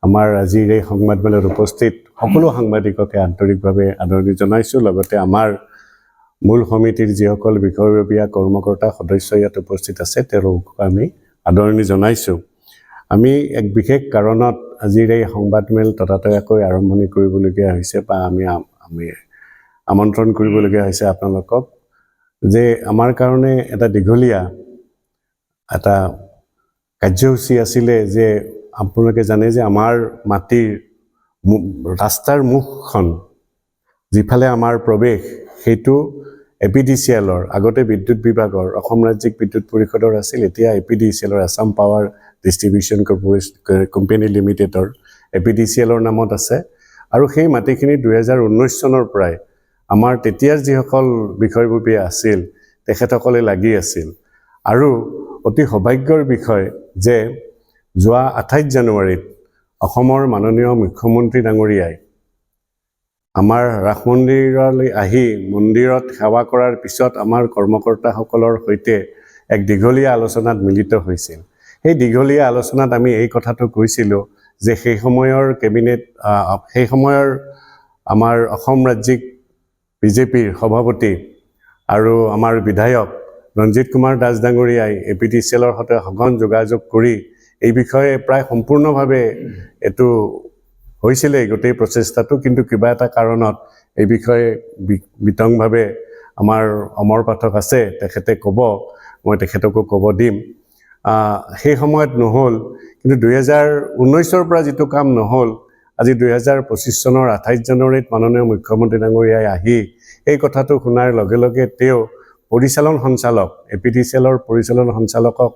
আমাৰ আজিৰ এই সংবাদমেলত উপস্থিত সকলো সাংবাদিককে আন্তৰিকভাৱে আদৰণি জনাইছোঁ। লগতে আমাৰ মূল সমিতিৰ যিসকল বিষয়ববীয়া কৰ্মকৰ্তা সদস্য ইয়াত উপস্থিত আছে তেওঁলোকক আমি আদৰণি জনাইছোঁ। আমি এক বিশেষ কাৰণত আজিৰ এই সংবাদমেল ততাতৈয়াকৈ আৰম্ভণি কৰিবলগীয়া হৈছে বা আমি আমন্ত্ৰণ কৰিবলগীয়া হৈছে আপোনালোকক যে আমাৰ কাৰণে এটা দীঘলীয়া এটা কাৰ্যসূচী আছিলে যে আপোনালোকে জানে যে আমাৰ মাটিৰ ৰাস্তাৰ মুখখন যিফালে আমাৰ প্ৰৱেশ সেইটো এপিডিচিএলৰ আগতে বিদ্যুৎ বিভাগৰ অসম ৰাজ্যিক বিদ্যুৎ পৰিষদৰ আছিল, এতিয়া এপিডিচিএলৰ আছাম পাৱাৰ ডিষ্ট্ৰিবিউশ্যন কোম্পানী লিমিটেডৰ এপিডিচিএলৰ নামত আছে। আৰু সেই মাটিখিনি 2019 চনৰ পৰাই আমাৰ তেতিয়াৰ যিসকল বিষয়ববীয়া আছিল তেখেতসকলে লাগি আছিল। আৰু অতি সৌভাগ্যৰ বিষয় যে যোৱা 28 জানুৱাৰীত অসমৰ মাননীয় মুখ্যমন্ত্ৰী ডাঙৰীয়াই আমাৰ ৰাস মন্দিৰলৈ আহি মন্দিৰত সেৱা কৰাৰ পিছত আমাৰ কৰ্মকৰ্তাসকলৰ সৈতে এক দীঘলীয়া আলোচনাত মিলিত হৈছিল। সেই দীঘলীয়া আলোচনাত আমি এই কথাটো কৈছিলোঁ যে সেই সময়ৰ কেবিনেট সেই সময়ৰ আমাৰ অসম ৰাজ্যিক বিজেপিৰ সভাপতি আৰু আমাৰ বিধায়ক ৰঞ্জিত কুমাৰ দাস ডাঙৰীয়াই এপিডিচিএলৰ সৈতে সঘন যোগাযোগ কৰি এই বিষয়ে প্ৰায় সম্পূৰ্ণভাৱে এইটো হৈছিলে গোটেই প্ৰচেষ্টাটো, কিন্তু কিবা এটা কাৰণত এই বিষয়ে বিতংভাৱে আমাৰ অমৰ পাঠক আছে, তেখেতে ক'ব, মই তেখেতকো ক'ব দিম। সেই সময়ত নহ'ল, কিন্তু 2019 পৰা যিটো কাম নহ'ল আজি 2025 চনৰ 28 জানুৱাৰীত মাননীয় মুখ্যমন্ত্ৰী ডাঙৰীয়াই আহি এই কথাটো শুনাৰ লগে লগে তেওঁ পৰিচালন সঞ্চালক এপিডিচিএলৰ পৰিচালন সঞ্চালকক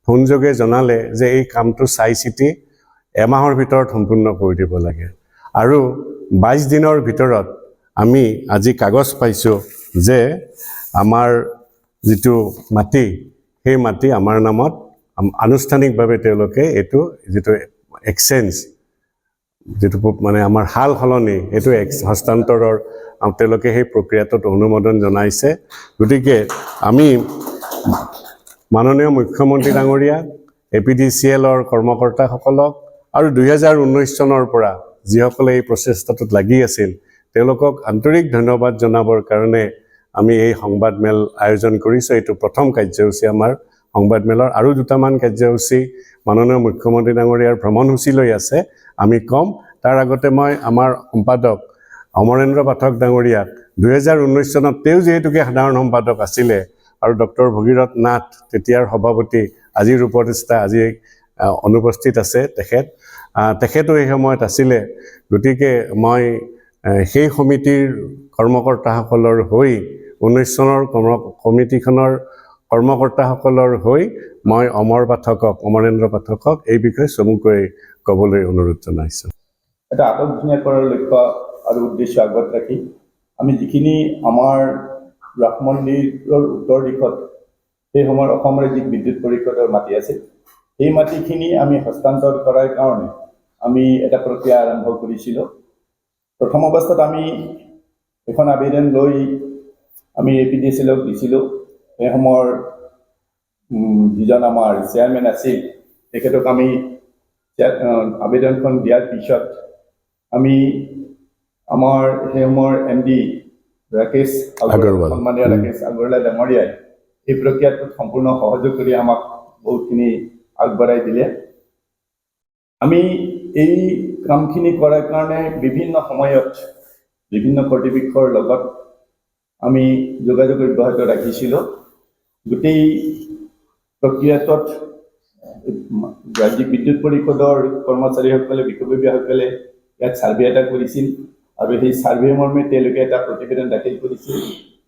ফোনযোগে জনালে যে এই কামটো চাই চিতি এমাহৰ ভিতৰত সম্পূৰ্ণ কৰি দিব লাগে। আৰু 22 দিনৰ ভিতৰত আমি আজি কাগজ পাইছোঁ যে আমাৰ যিটো মাটি সেই মাটি আমাৰ নামত আনুষ্ঠানিকভাৱে তেওঁলোকে এইটো যিটো এক্সচেঞ্জ যিটো মানে আমাৰ হাল সলনি এইটো হস্তান্তৰৰ তেওঁলোকে সেই প্ৰক্ৰিয়াটোত অনুমোদন জনাইছে। গতিকে আমি মাননীয় মুখ্যমন্ত্ৰী ডাঙৰীয়া এপিডিচিএলৰ কৰ্মকৰ্তাসকলক আৰু 2019 চনৰ পৰা যিসকলে এই প্ৰচেষ্টাটোত লাগি আছিল তেওঁলোকক আন্তৰিক ধন্যবাদ জনাবৰ কাৰণে আমি এই সংবাদমেল আয়োজন কৰিছোঁ। এইটো প্ৰথম কাৰ্যসূচী আমাৰ সংবাদমেলৰ। আৰু দুটামান কাৰ্যসূচী মাননীয় মুখ্যমন্ত্ৰী ডাঙৰীয়াৰ ভ্ৰমণসূচী লৈ আছে, আমি ক'ম। তাৰ আগতে মই আমাৰ সম্পাদক অমৰেন্দ্ৰ পাঠক ডাঙৰীয়াক 2019 চনত তেওঁ যিহেতুকে সাধাৰণ সম্পাদক আছিলে আৰু ডক্টৰ ভগীৰথ নাথ তেতিয়াৰ সভাপতি আজিৰ উপদেষ্টা আজি অনুপস্থিত আছে তেখেতো এই সময়ত আছিলে। গতিকে মই সেই সমিতিৰ কৰ্মকৰ্তাসকলৰ হৈ 19 চনৰ কমিটিখনৰ কৰ্মকৰ্তাসকলৰ হৈ মই অমৰেন্দ্ৰ পাঠকক এই বিষয়ে চমুকৈ ক'বলৈ অনুৰোধ জনাইছোঁ। এটা আটকধুনীয়া কৰাৰ লক্ষ্য আৰু উদ্দেশ্য আগত ৰাখি আমি যিখিনি আমাৰ ৰাস মন্দিৰৰ উত্তৰ দিশত সেই সময়ৰ অসম ৰাজ্যিক বিদ্যুৎ পৰিষদৰ মাটি আছিল, সেই মাটিখিনি আমি হস্তান্তৰ কৰাৰ কাৰণে আমি এটা প্ৰক্ৰিয়া আৰম্ভ কৰিছিলোঁ। প্ৰথম অৱস্থাত আমি এখন আবেদন লৈ আমি এপিডিচিএলক দিছিলোঁ। সেই সময়ৰ যিজন আমাৰ চেয়াৰমেন আছিল তেখেতক আমি আবেদনখন দিয়াৰ পিছত আমি আমাৰ সেই সময়ৰ MD ৰাকেশ আগৰৱাল সন্মানীয় ৰাকেশ আগৰৱাল ডাঙৰীয়াই এই প্ৰক্ৰিয়াটোত সম্পূৰ্ণ সহযোগ কৰি আমাক বহুতখিনি আগবঢ়াই দিলে। আমি এই কামখিনি কৰাৰ কাৰণে বিভিন্ন সময়ত বিভিন্ন কৰ্তৃপক্ষৰ লগত আমি যোগাযোগ অব্যাহত ৰাখিছিলোঁ। গোটেই প্ৰক্ৰিয়াটোত ৰাজ্যিক বিদ্যুৎ পৰিষদৰ কৰ্মচাৰীসকলে বিষয়ববীয়াসকলে ইয়াত ছাৰ্ভে এটা কৰিছিল আৰু সেই ছাৰ্ভে মৰ্মে তেওঁলোকে এটা প্ৰতিবেদন দাখিল কৰিছিল।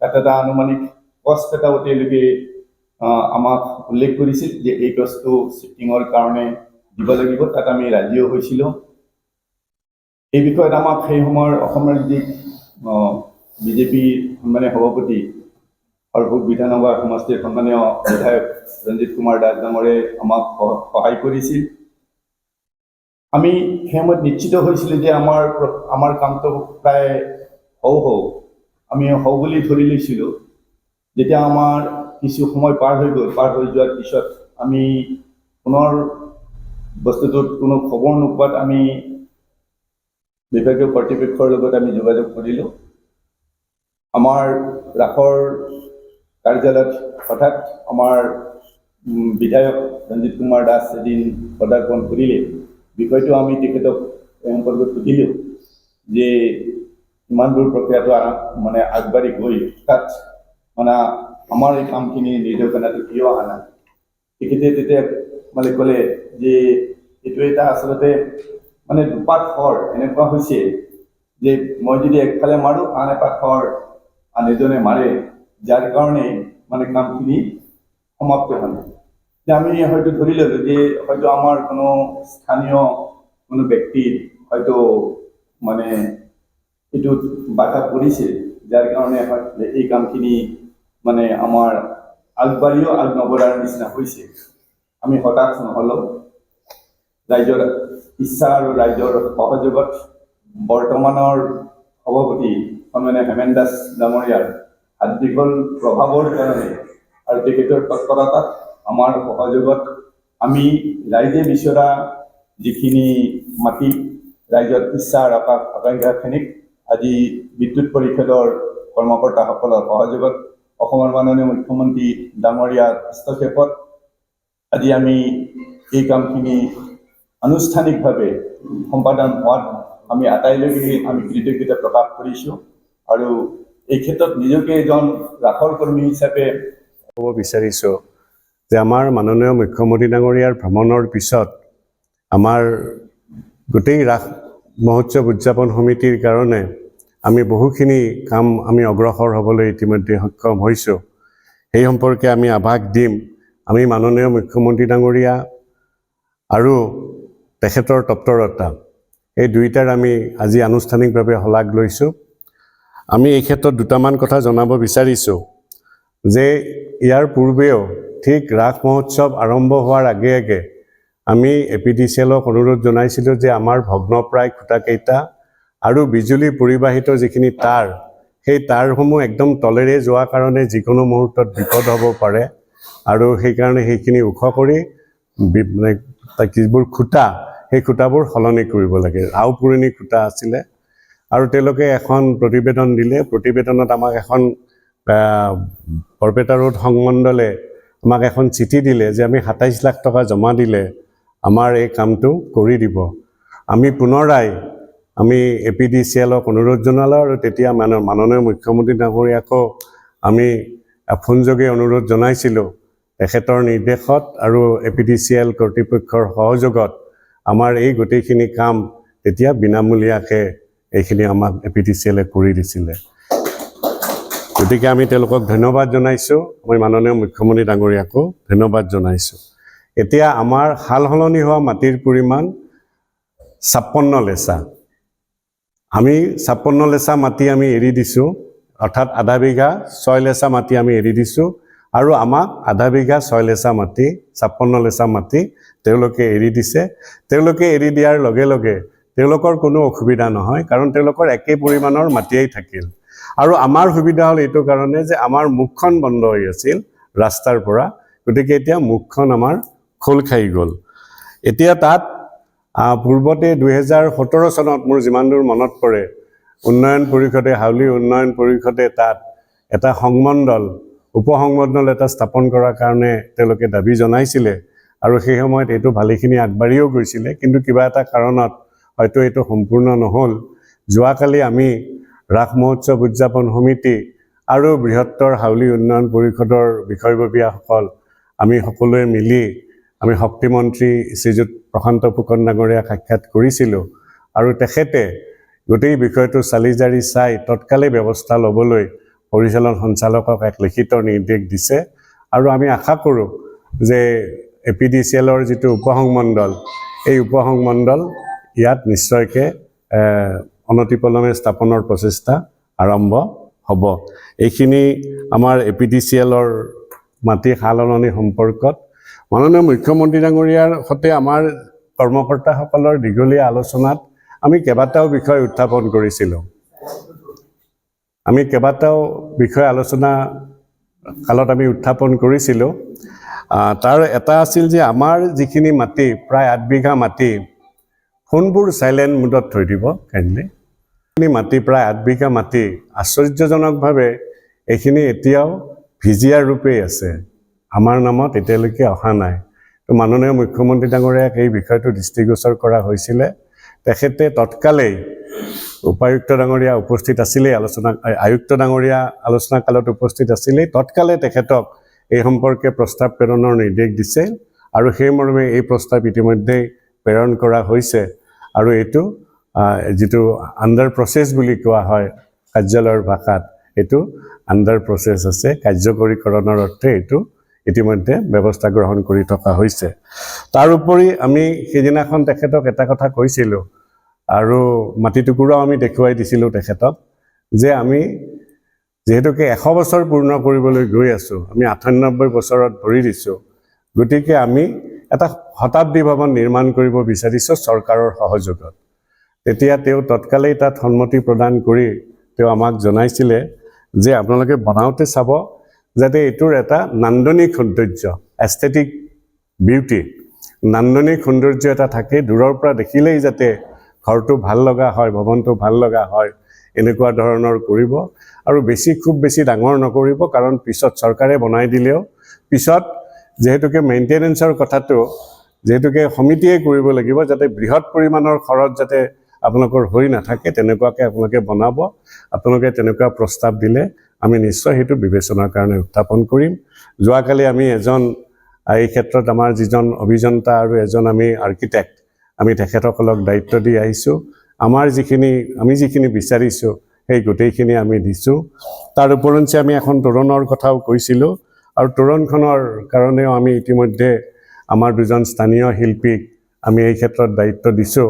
তাত এটা আনুমানিক কষ্ট এটাও তেওঁলোকে আমাক উল্লেখ কৰিছিল যে এই কষ্টটো শ্বিফটিঙৰ কাৰণে দিব লাগিব, তাত আমি ৰাজিও হৈছিলোঁ। এই বিষয়ত আমাক সেই সময়ৰ অসম ৰাজ্যিক বিজেপিৰ সন্মানীয় সভাপতি সৰ্বভোগ বিধানসভা সমষ্টিৰ সন্মানীয় বিধায়ক ৰঞ্জিত কুমাৰ দাস ডাঙৰীয়াই আমাক সহায় কৰিছিল। আমি সেই সময়ত নিশ্চিত হৈছিলোঁ যে আমাৰ কামটো প্ৰায় হওঁ আমি হওঁ বুলি ধৰি লৈছিলোঁ। যেতিয়া আমাৰ কিছু সময় পাৰ হৈ গ'ল, পাৰ হৈ যোৱাৰ পিছত আমি পুনৰ বস্তুটোত কোনো খবৰ নোপোৱাত আমি বিভাগীয় কৰ্তৃপক্ষৰ লগত আমি যোগাযোগ কৰিলোঁ। আমাৰ ৰাসৰ কাৰ্যালয়ত হঠাৎ আমাৰ বিধায়ক ৰঞ্জিত কুমাৰ দাস এদিন পদাৰ্পণ কৰিলে। বিষয়টো আমি তেখেতক এই সম্পৰ্কত সুধিলোঁ যে ইমান দূৰ প্ৰক্ৰিয়াটো মানে আগবাঢ়ি গৈ তাত মানে আমাৰ এই কামখিনি নিৰ্দেশনাটো কিয় অহা নাই। তেখেতে তেতিয়া মানে ক'লে যে এইটো এটা আচলতে মানে দুপাত শৰ এনেকুৱা হৈছে যে মই যদি একফালে মাৰোঁ আন এপাত শৰ আন এজনে মাৰে, যাৰ কাৰণে মানে কামখিনি সমাপ্ত হয়। আমি হয়তো ধৰি ল'লোঁ যে হয়তো আমাৰ কোনো স্থানীয় কোনো ব্যক্তিৰ হয়তো মানে এইটোত বাধা পৰিছে, যাৰ কাৰণে এই কামখিনি মানে আমাৰ আগবাঢ়িও আগ নবঢ়াৰ নিচিনা হৈছে। আমি হতাশ নহ'লোঁ। ৰাইজৰ ইচ্ছা আৰু ৰাইজৰ সহযোগত বৰ্তমানৰ সভাপতি সন্মানীয় হেমেন দাস ডাঙৰীয়াৰ হাত দীঘল প্ৰভাৱৰ কাৰণে আৰু তেখেতৰ তৎপৰতাত আমাৰ সহযোগত আমি ৰাইজে বিচৰা যিখিনি মাটি ৰাইজৰ ইচ্ছা আৰু আকাংক্ষাখিনিক আজি বিদ্যুৎ পৰিষদৰ কৰ্মকৰ্তাসকলৰ সহযোগত অসমৰ মাননীয় মুখ্যমন্ত্ৰী ডাঙৰীয়াৰ হস্তক্ষেপত আজি আমি এই কামখিনি আনুষ্ঠানিকভাৱে সম্পাদন হোৱাত আমি আটাইলৈকে আমি কৃতজ্ঞতা প্ৰকাশ কৰিছোঁ আৰু এই ক্ষেত্ৰত নিজকে এজন ৰাসৰ কৰ্মী হিচাপে ক'ব বিচাৰিছোঁ যে আমাৰ মাননীয় মুখ্যমন্ত্ৰী ডাঙৰীয়াৰ ভ্ৰমণৰ পিছত আমাৰ গোটেই ৰাস মহোৎসৱ উদযাপন সমিতিৰ কাৰণে আমি বহুখিনি কাম আমি অগ্ৰসৰ হ'বলৈ ইতিমধ্যে সক্ষম হৈছোঁ। সেই সম্পৰ্কে আমি আভাস দিম। আমি মাননীয় মুখ্যমন্ত্ৰী ডাঙৰীয়া আৰু তেখেতৰ তৎপৰতা এই দুইটাৰ আমি আজি আনুষ্ঠানিকভাৱে শলাগ লৈছোঁ। আমি এই ক্ষেত্ৰত দুটামান কথা জনাব বিচাৰিছোঁ যে ইয়াৰ পূৰ্বেও ঠিক ৰাস মহোৎসৱ আৰম্ভ হোৱাৰ আগে আগে আমি APDCLক অনুৰোধ জনাইছিলোঁ যে আমাৰ ভগ্নপ্ৰায় খুঁটাকেইটা আৰু বিজুলী পৰিবাহিত যিখিনি তাঁৰ, সেই তাঁৰসমূহ একদম তলেৰে যোৱা কাৰণে যিকোনো মুহূৰ্তত বিপদ হ'ব পাৰে আৰু সেইকাৰণে সেইখিনি ওখ কৰি মানে যিবোৰ খুঁটা সেই খুঁটাবোৰ সলনি কৰিব লাগে। আও পুৰণি খুঁটা আছিলে আৰু তেওঁলোকে এখন প্ৰতিবেদন দিলে। প্ৰতিবেদনত আমাক এখন বৰপেটা ৰোড সংমণ্ডলে আমাক এখন চিঠি দিলে যে আমি ২৭ লাখ টকা জমা দিলে আমাৰ এই কামটো কৰি দিব। আমি পুনৰাই আমি APDCLক অনুৰোধ জনালোঁ আৰু তেতিয়া মাননীয় মুখ্যমন্ত্ৰী ডাঙৰীয়াকো আমি ফোনযোগে অনুৰোধ জনাইছিলোঁ। তেখেতৰ নিৰ্দেশত আৰু APDCL কৰ্তৃপক্ষৰ সহযোগত আমাৰ এই গোটেইখিনি কাম তেতিয়া বিনামূলীয়াকৈ এইখিনি আমাক APDCLে কৰি দিছিলে। গতিকে আমি তেওঁলোকক ধন্যবাদ জনাইছোঁ। মই মাননীয় মুখ্যমন্ত্ৰী ডাঙৰীয়াকো ধন্যবাদ জনাইছোঁ। এতিয়া আমাৰ সাল সলনি হোৱা মাটিৰ পৰিমাণ ৫৬ লেচা। আমি ৫৬ লেচা মাটি আমি এৰি দিছোঁ, অৰ্থাৎ আধা বিঘা ৬ লেচা মাটি আমি এৰি দিছোঁ আৰু আমাক আধা বিঘা ৬ লেচা মাটি ৫৬ লেচা মাটি তেওঁলোকে এৰি দিছে। তেওঁলোকে এৰি দিয়াৰ লগে লগে তেওঁলোকৰ কোনো অসুবিধা নহয়, কাৰণ তেওঁলোকৰ একে পৰিমাণৰ মাটিয়েই থাকিল। আৰু আমাৰ সুবিধা হ'ল এইটো কাৰণে যে আমাৰ মুখখন বন্ধ হৈ আছিল ৰাস্তাৰ পৰা, গতিকে এতিয়া মুখখন আমাৰ খোল খাই গ'ল। এতিয়া তাত পূৰ্বতে ২০১৭ চনত মোৰ যিমান দূৰ মনত পৰে উন্নয়ন পৰিষদে, হাউলি উন্নয়ন পৰিষদে তাত এটা সংমণ্ডল, উপসংমণ্ডল এটা স্থাপন কৰাৰ কাৰণে তেওঁলোকে দাবী জনাইছিলে আৰু সেই সময়ত এইটো ভালেখিনি আগবাঢ়িও গৈছিলে, কিন্তু কিবা এটা কাৰণত হয়তো এইটো সম্পূৰ্ণ নহ'ল। যোৱাকালি আমি ৰাস মহোৎসৱ উদযাপন সমিতি আৰু বৃহত্তৰ হাউলি উন্নয়ন পৰিষদৰ বিষয়ববীয়াসকল আমি সকলোৱে মিলি আমি শক্তিমন্ত্ৰী শ্ৰীযুত প্ৰশান্ত ফুকন ডাঙৰীয়াক সাক্ষাৎ কৰিছিলোঁ আৰু তেখেতে গোটেই বিষয়টো চালি জাৰি চাই তৎকালে ব্যৱস্থা ল'বলৈ পৰিচালন সঞ্চালকক এক লিখিত নিৰ্দেশ দিছে। আৰু আমি আশা কৰোঁ যে APDCLৰ যিটো উপসংমণ্ডল, এই উপসংমণ্ডল ইয়াত নিশ্চয়কৈ অনতিপলমে স্থাপনৰ প্ৰচেষ্টা আৰম্ভ হ'ব। এইখিনি আমাৰ APDCLৰ মাটি সাল সলনি সম্পৰ্কত মাননীয় মুখ্যমন্ত্ৰী ডাঙৰীয়াৰ সৈতে আমাৰ কৰ্মকৰ্তাসকলৰ দীঘলীয়া আলোচনাত আমি কেইবাটাও বিষয় উত্থাপন কৰিছিলোঁ। আমি কেইবাটাও বিষয় আলোচনা কালত আমি উত্থাপন কৰিছিলোঁ তাৰ এটা আছিল যে আমাৰ যিখিনি মাটি প্ৰায় 8 বিঘা মাটি ফোনবোৰ চাইলেণ্ট মুডত থৈ দিব কাইণ্ডলি। মাটি প্ৰায় 8 বিঘা মাটি আশ্চৰ্যজনকভাৱে এইখিনি এতিয়াও ভিজিয়াৰ ৰূপেই আছে, আমাৰ নামত এতিয়ালৈকে অহা নাই। তো মাননীয় মুখ্যমন্ত্ৰী ডাঙৰীয়াক এই বিষয়টো দৃষ্টিগোচৰ কৰা হৈছিলে। তেখেতে তৎকালেই উপায়ুক্ত ডাঙৰীয়া উপস্থিত আছিলেই, আয়ুক্ত ডাঙৰীয়া আলোচনা কালত উপস্থিত আছিলেই, তৎকালে তেখেতক এই সম্পৰ্কে প্ৰস্তাৱ প্ৰেৰণৰ নিৰ্দেশ দিছে আৰু সেই মৰ্মে এই প্ৰস্তাৱ ইতিমধ্যেই প্ৰেৰণ কৰা হৈছে আৰু এইটো যিটো আণ্ডাৰ প্ৰচেছ বুলি কোৱা হয় কাৰ্যালয়ৰ ভাষাত, এইটো আণ্ডাৰ প্ৰচেছ আছে, কাৰ্যকৰীকৰণৰ অৰ্থে এইটো ইতিমধ্যে ব্যৱস্থা গ্ৰহণ কৰি থকা হৈছে। তাৰ উপৰি আমি সেইদিনাখন তেখেতক এটা কথা কৈছিলোঁ আৰু মাটি টুকুৰাও আমি দেখুৱাই দিছিলোঁ তেখেতক যে আমি যিহেতুকে 100 বছৰ পূৰ্ণ কৰিবলৈ গৈ আছোঁ, আমি 98 বছৰত ভৰি দিছোঁ, গতিকে আমি এটা শতাব্দী ভৱন নিৰ্মাণ কৰিব বিচাৰিছোঁ চৰকাৰৰ সহযোগত। তেতিয়া তেওঁ তৎকালেই তাত সন্মতি প্ৰদান কৰি তেওঁ আমাক জনাইছিলে যে আপোনালোকে বনাওঁতে চাব যাতে এইটোৰ এটা নান্দনিক সৌন্দৰ্য, এস্থেটিক বিউটি, নান্দনিক সৌন্দৰ্য এটা থাকে, দূৰৰ পৰা দেখিলেই যাতে ঘৰটো ভাল লগা হয়, ভৱনটো ভাল লগা হয়, এনেকুৱা ধৰণৰ কৰিব আৰু খুব বেছি ডাঙৰ নকৰিব, কাৰণ পিছত চৰকাৰে বনাই দিলেও পিছত যেহেতুকে মেইনটেনেন্সৰ কথাটো যেহেতুকে সমিতিয়ে কৰিব লাগিব, যাতে বৃহৎ পৰিমাণৰ খৰচ যাতে আপোনালোকৰ হৈ নাথাকে তেনেকুৱাকৈ আপোনালোকে বনাব। আপোনালোকে তেনেকুৱা প্ৰস্তাৱ দিলে আমি নিশ্চয় সেইটো বিবেচনাৰ কাৰণে উত্থাপন কৰিম। যোৱাকালি আমি এই ক্ষেত্ৰত আমাৰ যিজন অভিযন্তা আৰু এজন আমি আৰ্কিটেক্ট, আমি তেখেতসকলক দায়িত্ব দি আহিছোঁ। আমি যিখিনি বিচাৰিছোঁ সেই গোটেইখিনি আমি দিছোঁ। তাৰ উপৰঞ্চি আমি এখন তোৰণৰ কথাও কৈছিলোঁ আৰু তোৰণখনৰ কাৰণেও আমি ইতিমধ্যে আমাৰ 2জন স্থানীয় শিল্পীক আমি এই ক্ষেত্ৰত দায়িত্ব দিছোঁ।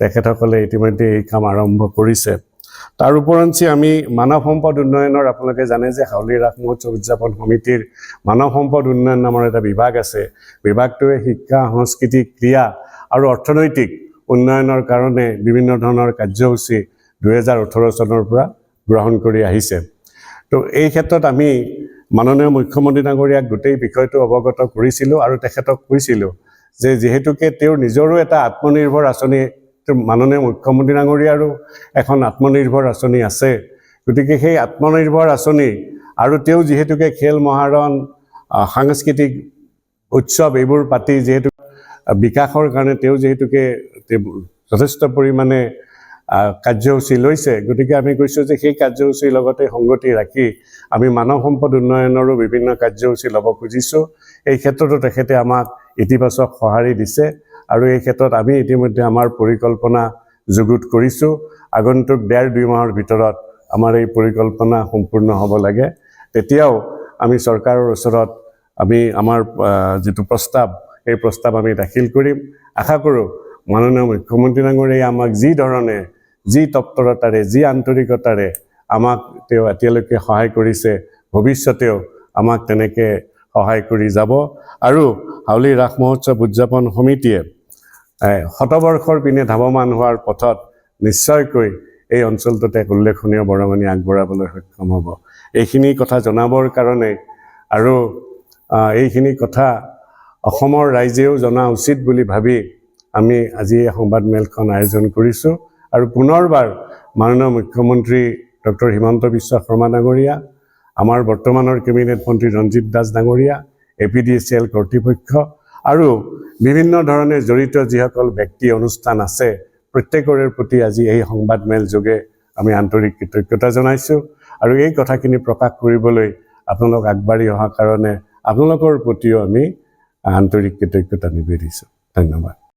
তেখেতসকলে ইতিমধ্যে এই কাম আৰম্ভ কৰিছে। তাৰ উপৰঞ্চি আমি মানৱ সম্পদ উন্নয়নৰ, আপোনালোকে জানে যে হাউলি ৰাস মহোৎসৱ উদযাপন সমিতিৰ মানৱ সম্পদ উন্নয়ন নামৰ এটা বিভাগ আছে। বিভাগটোৱে শিক্ষা, সংস্কৃতি, ক্ৰীড়া আৰু অৰ্থনৈতিক উন্নয়নৰ কাৰণে বিভিন্ন ধৰণৰ কাৰ্যসূচী 2018 চনৰ পৰা গ্ৰহণ কৰি আহিছে। তো এই ক্ষেত্ৰত আমি মাননীয় মুখ্যমন্ত্ৰী ডাঙৰীয়াক গোটেই বিষয়টো অৱগত কৰিছিলোঁ আৰু তেখেতক কৈছিলোঁ যে যিহেতুকে তেওঁৰ নিজৰো এটা আত্মনিৰ্ভৰ আঁচনি, মাননীয় মুখ্যমন্ত্ৰী ডাঙৰীয়াৰো এখন আত্মনিৰ্ভৰ আঁচনি আছে, গতিকে সেই আত্মনিৰ্ভৰ আঁচনি আৰু তেওঁ যিহেতুকে খেল মহাৰণ, সাংস্কৃতিক উৎসৱ এইবোৰ পাতি যিহেতু বিকাশৰ কাৰণে তেওঁ যিহেতুকে যথেষ্ট পৰিমাণে কাৰ্যসূচী লৈছে, গতিকে আমি কৈছোঁ যে সেই কাৰ্যসূচীৰ লগতে সংগতি ৰাখি আমি মানৱ সম্পদ উন্নয়নৰো বিভিন্ন কাৰ্যসূচী ল'ব খুজিছোঁ। এই ক্ষেত্ৰতো তেখেতে আমাক ইতিবাচক সঁহাৰি দিছে আৰু এই ক্ষেত্ৰত আমি ইতিমধ্যে আমাৰ পৰিকল্পনা যুগুত কৰিছোঁ। আগন্তুক 1.5-2 মাহৰ ভিতৰত আমাৰ এই পৰিকল্পনা সম্পূৰ্ণ হ'ব লাগে। তেতিয়াও আমি চৰকাৰৰ ওচৰত আমাৰ যিটো প্ৰস্তাৱ, এই প্ৰস্তাৱ আমি দাখিল কৰিম। আশা কৰোঁ মাননীয় মুখ্যমন্ত্ৰী ডাঙৰীয়াই আমাক যি ধৰণে, যি তৎপৰতাৰে, যি আন্তৰিকতাৰে আমাক তেওঁ এতিয়ালৈকে সহায় কৰিছে, ভৱিষ্যতেও আমাক তেনেকৈ সহায় কৰি যাব আৰু হাউলি ৰাস মহোৎসৱ উদযাপন সমিতিয়ে শতবৰ্ষৰ পিনে ধাৱমান হোৱাৰ পথত নিশ্চয়কৈ এই অঞ্চলটোত এক উল্লেখনীয় বৰঙণি আগবঢ়াবলৈ সক্ষম হ'ব। এইখিনি কথা জনাবৰ কাৰণে আৰু এইখিনি কথা অসমৰ ৰাইজেও জনা উচিত বুলি ভাবি আমি আজি এই সংবাদমেলখন আয়োজন কৰিছোঁ আৰু পুনৰবাৰ মাননীয় মুখ্যমন্ত্ৰী ডক্টৰ হিমন্ত বিশ্ব শৰ্মা ডাঙৰীয়া, আমাৰ বৰ্তমানৰ কেবিনেট মন্ত্ৰী ৰঞ্জিত দাস ডাঙৰীয়া, APDCL কৰ্তৃপক্ষ আৰু বিভিন্ন ধৰণে জড়িত যিসকল ব্যক্তি অনুষ্ঠান আছে, প্ৰত্যেকৰে প্ৰতি আজি এই সংবাদমেল যোগে আমি আন্তৰিক কৃতজ্ঞতা জনাইছোঁ আৰু এই কথাখিনি প্ৰকাশ কৰিবলৈ আপোনালোক আগবাঢ়ি অহাৰ কাৰণে আপোনালোকৰ প্ৰতিও আমি আন্তৰিক কৃতজ্ঞতা নিবেদিছোঁ। ধন্যবাদ।